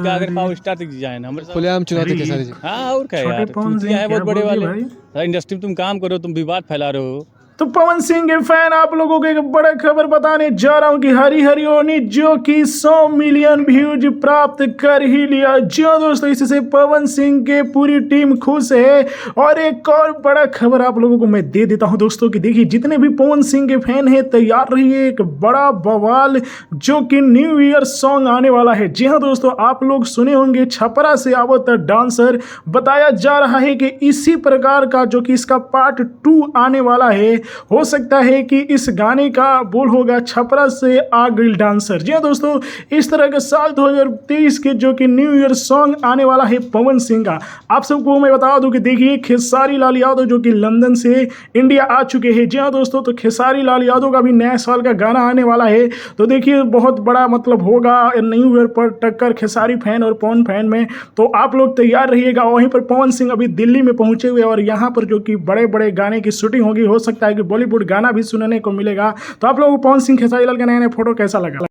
अगर power star तक जाए ना हमारे खुलेआम चुनौती के साथ। हाँ और क्या यार, चूतिया है बहुत बड़े वाले। इंडस्ट्री में तुम काम करो, तुम विवाद फैला रहे हो। तो पवन सिंह के फैन आप लोगों को एक बड़ा खबर बताने जा रहा हूं कि हरी हरिओ ने जो कि 100 मिलियन व्यूज प्राप्त कर ही लिया। जी हाँ दोस्तों, इससे पवन सिंह के पूरी टीम खुश है। और एक और बड़ा खबर आप लोगों को मैं दे देता हूं दोस्तों कि देखिए, जितने भी पवन सिंह के फैन हैं तैयार रहिए, एक बड़ा बवाल जो कि न्यू ईयर सॉन्ग आने वाला है। जी हाँ दोस्तों, आप लोग सुने होंगे छपरा से आवत डांसर, बताया जा रहा है कि इसी प्रकार का जो कि इसका पार्ट 2 आने वाला है। हो सकता है कि इस गाने का बोल होगा छपरा से आ गई डांसर। जी हाँ दोस्तों, इस तरह के साल 2023 के जो कि न्यू ईयर सॉन्ग आने वाला है पवन सिंह का। आप सबको मैं बता दूं कि देखिए, खेसारी लाल यादव जो कि लंदन से इंडिया आ चुके हैं। जी हाँ दोस्तों, तो खेसारी लाल यादव का भी नया साल का गाना आने वाला है। तो देखिए, बहुत बड़ा मतलब होगा न्यू ईयर पर टक्कर खेसारी फैन और पवन फैन में। तो आप लोग तैयार रहिएगा। वहीं पर पवन सिंह अभी दिल्ली में पहुंचे हुए और यहाँ पर जो कि बड़े बड़े गाने की शूटिंग होगी। हो सकता है कि बॉलीवुड गाना भी सुनने को मिलेगा। तो आप लोगों को पवन सिंह खेसारी लाल का नया नया फोटो कैसा लगा?